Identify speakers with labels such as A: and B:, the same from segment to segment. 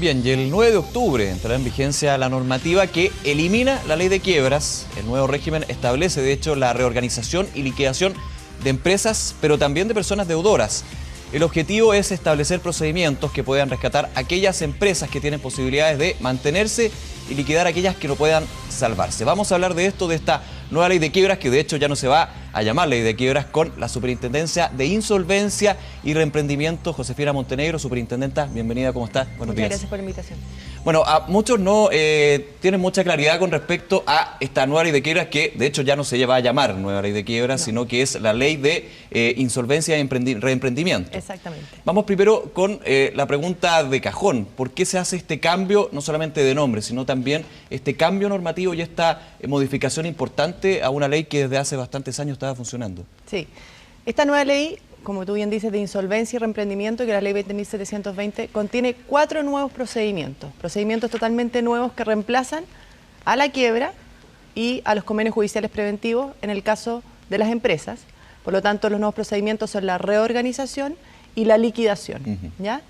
A: Bien, y el 9 de octubre entrará en vigencia la normativa que elimina la ley de quiebras. El nuevo régimen establece, de hecho, la reorganización y liquidación de empresas, pero también de personas deudoras. El objetivo es establecer procedimientos que puedan rescatar aquellas empresas que tienen posibilidades de mantenerse y liquidar aquellas que no puedan salvarse. Vamos a hablar de esto, de esta nueva ley de quiebras, que de hecho ya no se va a llamar ley de quiebras, con la Superintendencia de Insolvencia y Reemprendimiento, Josefina Montenegro. Superintendenta, bienvenida, ¿cómo está? Buenos días.
B: Gracias por la invitación.
A: Bueno, a muchos no tienen mucha claridad con respecto a esta nueva ley de quiebras, que de hecho ya no se va a llamar nueva ley de quiebras, sino que es la ley de insolvencia y reemprendimiento.
B: Exactamente.
A: Vamos primero con la pregunta de cajón. ¿Por qué se hace este cambio, no solamente de nombre, sino también este cambio normativo y esta modificación importante a una ley que desde hace bastantes años estaba funcionando?
B: Sí. Esta nueva ley, como tú bien dices, de insolvencia y reemprendimiento, que es la ley 20.720, contiene 4 nuevos procedimientos. Procedimientos totalmente nuevos que reemplazan a la quiebra y a los convenios judiciales preventivos en el caso de las empresas. Por lo tanto, los nuevos procedimientos son la reorganización y la liquidación. ¿Ya?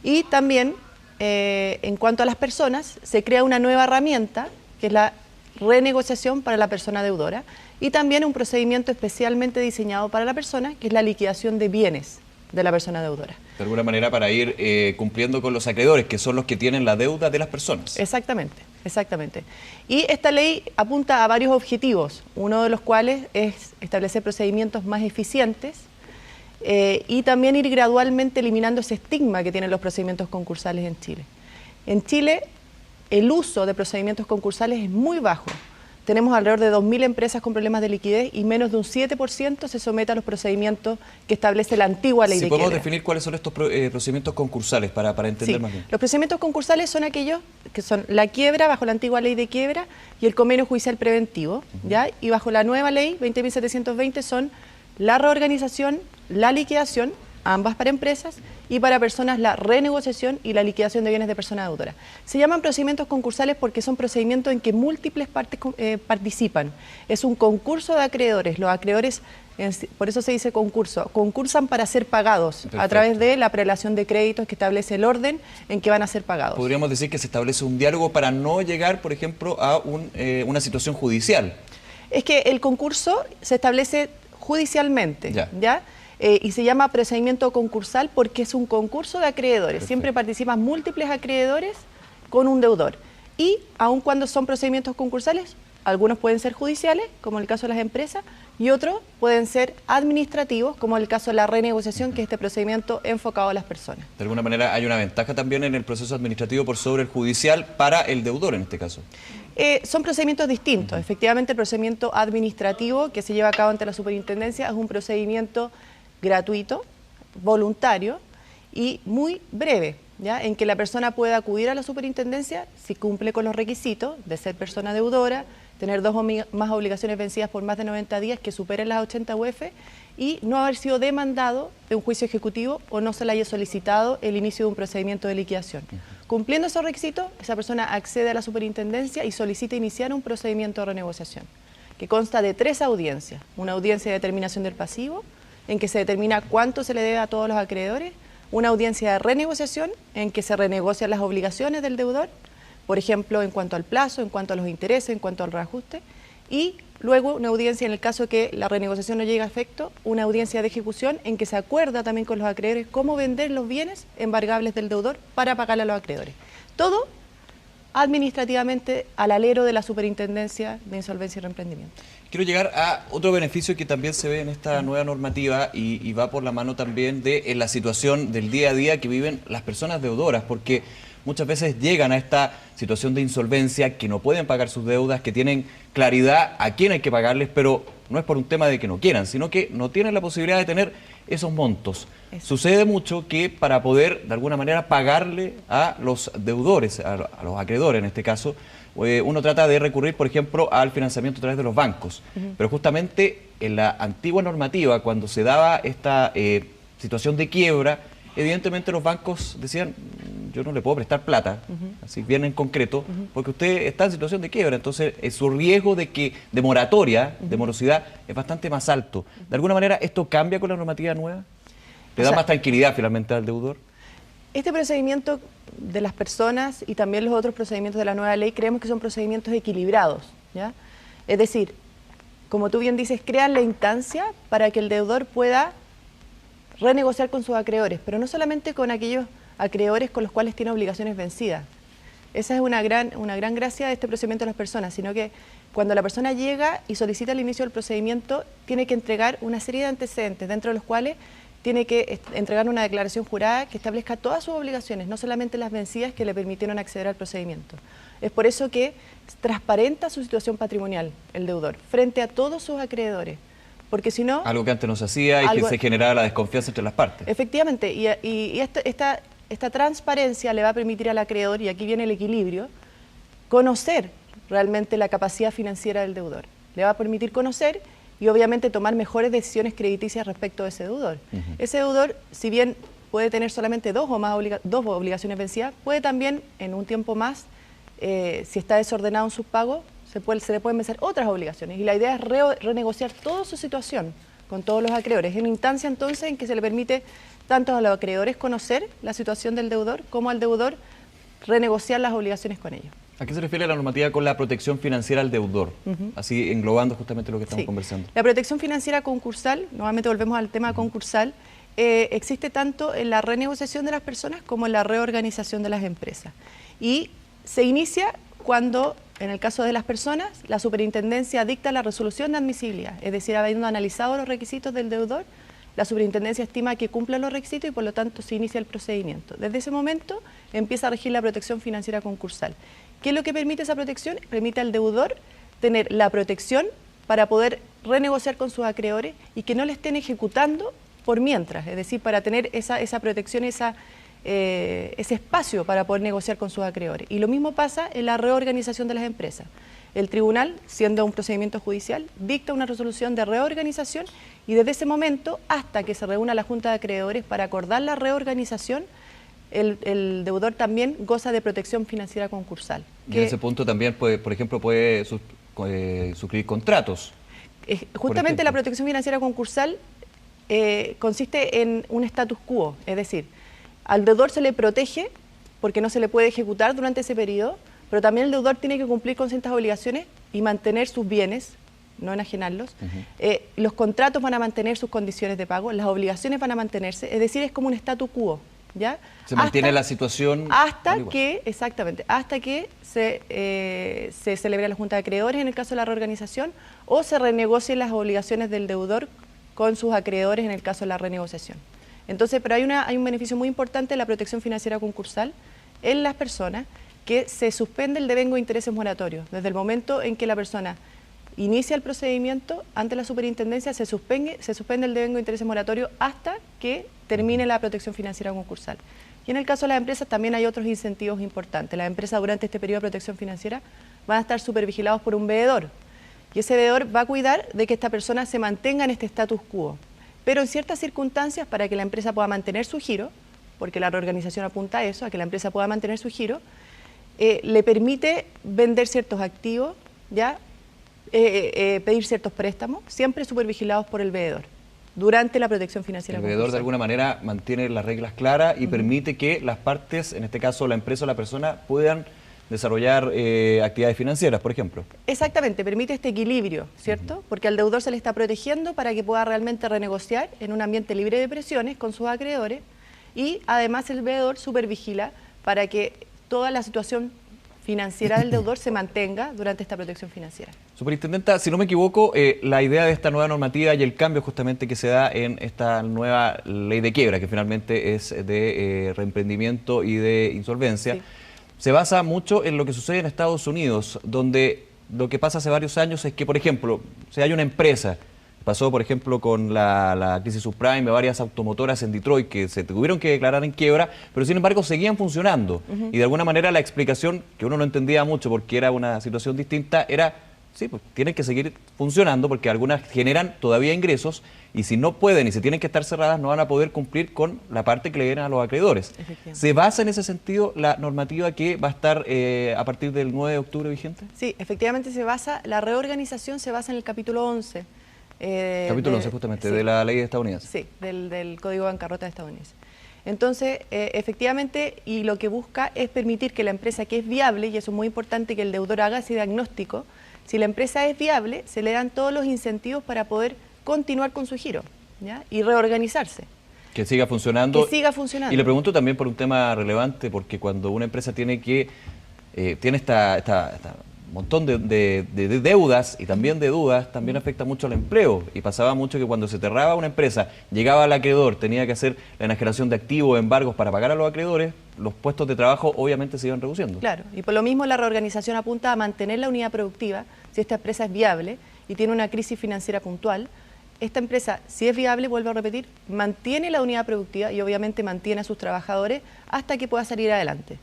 B: Y también, en cuanto a las personas, se crea una nueva herramienta, que es la renegociación para la persona deudora, y también un procedimiento especialmente diseñado para la persona, que es la liquidación de bienes de la persona deudora.
A: De alguna manera para ir cumpliendo con los acreedores, que son los que tienen la deuda de las personas.
B: Exactamente, exactamente. Y esta ley apunta a varios objetivos, uno de los cuales es establecer procedimientos más eficientes y también ir gradualmente eliminando ese estigma que tienen los procedimientos concursales en Chile. En Chile, el uso de procedimientos concursales es muy bajo. Tenemos alrededor de 2.000 empresas con problemas de liquidez y menos de un 7% se somete a los procedimientos que establece la antigua ley de quiebra.
A: ¿Podemos definir cuáles son estos procedimientos concursales para entender más bien?
B: Los procedimientos concursales son aquellos que son la quiebra bajo la antigua ley de quiebra y el convenio judicial preventivo, ¿ya? Y bajo la nueva ley 20.720 son la reorganización, la liquidación, ambas para empresas, y para personas la renegociación y la liquidación de bienes de persona deudora. Se llaman procedimientos concursales porque son procedimientos en que múltiples partes participan. Es un concurso de acreedores. Los acreedores, por eso se dice concurso, concursan para ser pagados. Perfecto. A través de la prelación de créditos que establece el orden en que van a ser pagados. Podríamos decir que se establece un diálogo para no llegar, por ejemplo, a una situación judicial. Es que el concurso se establece judicialmente, ¿ya? Y se llama procedimiento concursal porque es un concurso de acreedores. Perfecto. Siempre participan múltiples acreedores con un deudor. Y aun cuando son procedimientos concursales, algunos pueden ser judiciales, como el caso de las empresas, y otros pueden ser administrativos, como el caso de la renegociación, que es este procedimiento enfocado a las personas. De alguna manera hay una ventaja también en el proceso administrativo por sobre el judicial para el deudor en este caso. Son procedimientos distintos. Efectivamente, el procedimiento administrativo que se lleva a cabo ante la superintendencia es un procedimiento gratuito, voluntario y muy breve, ¿ya? En que la persona puede acudir a la superintendencia si cumple con los requisitos de ser persona deudora, tener 2 o más obligaciones vencidas por más de 90 días que superen las 80 UF y no haber sido demandado de un juicio ejecutivo o no se le haya solicitado el inicio de un procedimiento de liquidación. Cumpliendo esos requisitos, esa persona accede a la superintendencia y solicita iniciar un procedimiento de renegociación, que consta de 3 audiencias. Una audiencia de determinación del pasivo, en que se determina cuánto se le debe a todos los acreedores, una audiencia de renegociación, en que se renegocian las obligaciones del deudor, por ejemplo, en cuanto al plazo, en cuanto a los intereses, en cuanto al reajuste, y luego una audiencia en el caso que la renegociación no llegue a efecto, una audiencia de ejecución en que se acuerda también con los acreedores cómo vender los bienes embargables del deudor para pagarle a los acreedores. Todo administrativamente al alero de la Superintendencia de Insolvencia y Reemprendimiento. Quiero llegar a otro beneficio que también se ve en esta nueva normativa y va por la mano también de la situación del día a día que viven las personas deudoras, porque muchas veces llegan a esta situación de insolvencia, que no pueden pagar sus deudas, que tienen claridad a quién hay que pagarles, pero no es por un tema de que no quieran, sino que no tienen la posibilidad de tener esos montos. Eso. Sucede mucho que para poder, de alguna manera, pagarle a los deudores, a los acreedores en este caso, uno trata de recurrir, por ejemplo, al financiamiento a través de los bancos. Pero justamente en la antigua normativa, cuando se daba esta situación de quiebra, evidentemente los bancos decían: yo no le puedo prestar plata, así bien en concreto, porque usted está en situación de quiebra, entonces su riesgo de moratoria, de morosidad, es bastante más alto. ¿De alguna manera esto cambia con la normativa nueva? ¿Le da más tranquilidad finalmente al deudor? Este procedimiento de las personas y también los otros procedimientos de la nueva ley creemos que son procedimientos equilibrados, ¿ya? Es decir, como tú bien dices, crean la instancia para que el deudor pueda renegociar con sus acreedores, pero no solamente con aquellos acreedores con los cuales tiene obligaciones vencidas. Esa es una gran gracia de este procedimiento de las personas, sino que cuando la persona llega y solicita el inicio del procedimiento, tiene que entregar una serie de antecedentes, dentro de los cuales tiene que entregar una declaración jurada que establezca todas sus obligaciones, no solamente las vencidas que le permitieron acceder al procedimiento. Es por eso que transparenta su situación patrimonial, el deudor, frente a todos sus acreedores. Porque si no...
A: Algo que antes no se hacía y que se generaba la desconfianza entre las partes.
B: Efectivamente, y esta transparencia le va a permitir al acreedor, y aquí viene el equilibrio, conocer realmente la capacidad financiera del deudor. Le va a permitir conocer y obviamente tomar mejores decisiones crediticias respecto a ese deudor. Ese deudor, si bien puede tener solamente dos obligaciones vencidas, puede también en un tiempo más, si está desordenado en sus pagos, se le pueden vencer otras obligaciones. Y la idea es renegociar toda su situación con todos los acreedores. Es una instancia entonces en que se le permite tanto a los acreedores conocer la situación del deudor como al deudor renegociar las obligaciones con ellos.
A: ¿A qué se refiere la normativa con la protección financiera al deudor? Así englobando justamente lo que estamos conversando.
B: La protección financiera concursal, nuevamente volvemos al tema concursal, existe tanto en la renegociación de las personas como en la reorganización de las empresas. Y se inicia cuando, en el caso de las personas, la superintendencia dicta la resolución de admisibilidad, es decir, habiendo analizado los requisitos del deudor, la superintendencia estima que cumplen los requisitos y por lo tanto se inicia el procedimiento. Desde ese momento empieza a regir la protección financiera concursal. ¿Qué es lo que permite esa protección? Permite al deudor tener la protección para poder renegociar con sus acreedores y que no le estén ejecutando por mientras, es decir, para tener esa protección, ese espacio para poder negociar con sus acreedores. Y lo mismo pasa en la reorganización de las empresas. El tribunal, siendo un procedimiento judicial, dicta una resolución de reorganización y desde ese momento hasta que se reúna la Junta de Acreedores para acordar la reorganización, el deudor también goza de protección financiera concursal.
A: Y en ese punto también, por ejemplo, puede suscribir contratos.
B: Justamente la protección financiera concursal consiste en un status quo, es decir, al deudor se le protege porque no se le puede ejecutar durante ese periodo, pero también el deudor tiene que cumplir con ciertas obligaciones y mantener sus bienes, no enajenarlos. Los contratos van a mantener sus condiciones de pago, las obligaciones van a mantenerse, es decir, es como un status quo, ¿ya?
A: Se mantiene la situación...
B: Hasta que, exactamente, hasta que se celebre la Junta de Acreedores en el caso de la reorganización o se renegocien las obligaciones del deudor con sus acreedores en el caso de la renegociación. Entonces, pero hay un beneficio muy importante de la protección financiera concursal en las personas, que se suspende el devengo de intereses moratorios. Desde el momento en que la persona inicia el procedimiento ante la superintendencia, se suspende el devengo de intereses moratorios hasta que termine la protección financiera concursal. Y en el caso de las empresas también hay otros incentivos importantes. Las empresas durante este periodo de protección financiera van a estar supervigilados por un veedor. Y ese veedor va a cuidar de que esta persona se mantenga en este status quo. Pero en ciertas circunstancias, para que la empresa pueda mantener su giro, porque la reorganización apunta a eso, a que la empresa pueda mantener su giro, le permite vender ciertos activos, ¿ya? Pedir ciertos préstamos, siempre supervigilados por el veedor, durante la protección financiera.
A: El veedor de alguna manera mantiene las reglas claras y permite que las partes, en este caso la empresa o la persona, puedan desarrollar actividades financieras, por ejemplo.
B: Exactamente, permite este equilibrio, ¿cierto? Porque al deudor se le está protegiendo para que pueda realmente renegociar en un ambiente libre de presiones con sus acreedores y además el veedor supervigila para que toda la situación financiera del deudor se mantenga durante esta protección financiera.
A: Superintendenta, si no me equivoco, la idea de esta nueva normativa y el cambio justamente que se da en esta nueva ley de quiebra, que finalmente es de reemprendimiento y de insolvencia, se basa mucho en lo que sucede en Estados Unidos, donde lo que pasa hace varios años es que, por ejemplo, si hay una empresa, pasó por ejemplo con la crisis subprime de varias automotoras en Detroit que se tuvieron que declarar en quiebra, pero sin embargo seguían funcionando. Y de alguna manera la explicación, que uno no entendía mucho porque era una situación distinta, era, sí, pues tienen que seguir funcionando porque algunas generan todavía ingresos y si no pueden y se tienen que estar cerradas no van a poder cumplir con la parte que le dieron a los acreedores. ¿Se basa en ese sentido la normativa que va a estar a partir del 9 de octubre vigente?
B: Sí, efectivamente se basa, la reorganización se basa en el capítulo 11.
A: Capítulo 11 justamente, de la ley estadounidense.
B: Sí, del Código de Bancarrota estadounidense. Entonces, efectivamente, y lo que busca es permitir que la empresa que es viable, y eso es muy importante que el deudor haga ese diagnóstico, si la empresa es viable, se le dan todos los incentivos para poder continuar con su giro, ¿ya? Y reorganizarse.
A: Que siga funcionando.
B: Que siga funcionando.
A: Y le pregunto también por un tema relevante, porque cuando una empresa tiene esta montón de deudas y también de dudas, también afecta mucho al empleo. Y pasaba mucho que cuando se cerraba una empresa, llegaba al acreedor, tenía que hacer la enajenación de activos, embargos para pagar a los acreedores, los puestos de trabajo obviamente se iban reduciendo.
B: Claro, y por lo mismo la reorganización apunta a mantener la unidad productiva, si esta empresa es viable y tiene una crisis financiera puntual. Esta empresa, si es viable, vuelvo a repetir, mantiene la unidad productiva y obviamente mantiene a sus trabajadores hasta que pueda salir adelante.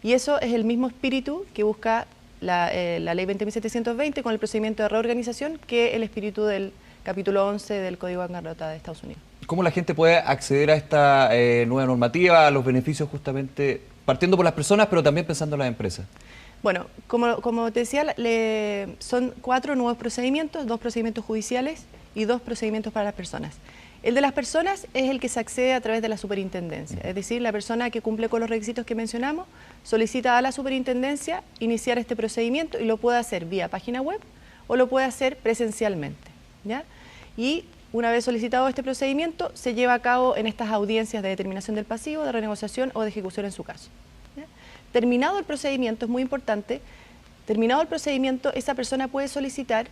B: Y eso es el mismo espíritu que busca la ley 20.720 con el procedimiento de reorganización, que el espíritu del capítulo 11 del Código de Bancarrota de Estados Unidos.
A: ¿Cómo la gente puede acceder a esta nueva normativa, a los beneficios justamente, partiendo por las personas, pero también pensando en las empresas?
B: Bueno, como te decía, son 4 nuevos procedimientos, 2 procedimientos judiciales y 2 procedimientos para las personas. El de las personas es el que se accede a través de la superintendencia, es decir, la persona que cumple con los requisitos que mencionamos solicita a la superintendencia iniciar este procedimiento y lo puede hacer vía página web o lo puede hacer presencialmente, ¿ya? Y una vez solicitado este procedimiento, se lleva a cabo en estas audiencias de determinación del pasivo, de renegociación o de ejecución en su caso, ¿ya? Terminado el procedimiento, es muy importante, terminado el procedimiento, esa persona puede solicitar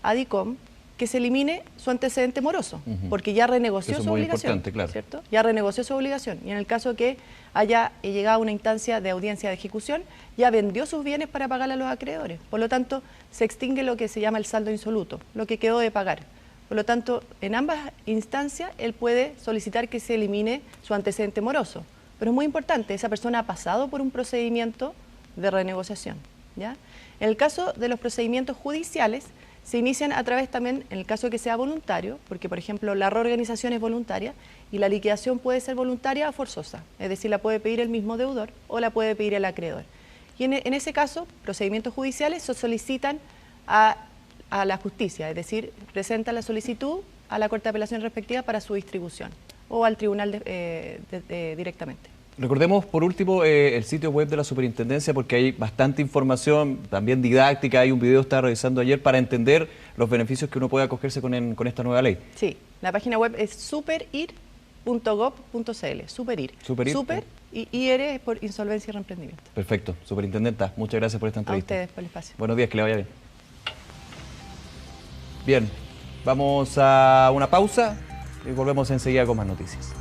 B: a DICOM que se elimine su antecedente moroso, porque ya renegoció su obligación,
A: claro.
B: ¿cierto? Ya renegoció su obligación, y en el caso que haya llegado a una instancia de audiencia de ejecución, ya vendió sus bienes para pagarle a los acreedores. Por lo tanto, se extingue lo que se llama el saldo insoluto, lo que quedó de pagar. Por lo tanto, en ambas instancias, él puede solicitar que se elimine su antecedente moroso. Pero es muy importante, esa persona ha pasado por un procedimiento de renegociación, ¿ya? En el caso de los procedimientos judiciales, se inician a través también, en el caso de que sea voluntario, porque por ejemplo la reorganización es voluntaria y la liquidación puede ser voluntaria o forzosa, es decir, la puede pedir el mismo deudor o la puede pedir el acreedor. Y en ese caso, procedimientos judiciales se solicitan a la justicia, es decir, presentan la solicitud a la Corte de Apelación respectiva para su distribución o al tribunal directamente.
A: Recordemos por último el sitio web de la Superintendencia, porque hay bastante información, también didáctica, hay un video que estaba revisando ayer para entender los beneficios que uno puede acogerse con esta nueva ley.
B: Sí, la página web es superir.gov.cl, superir. Super y IR es por insolvencia y reemprendimiento.
A: Perfecto, Superintendenta, muchas gracias por esta entrevista.
B: A ustedes por el espacio.
A: Buenos días, que le vaya bien. Bien, vamos a una pausa y volvemos enseguida con más noticias.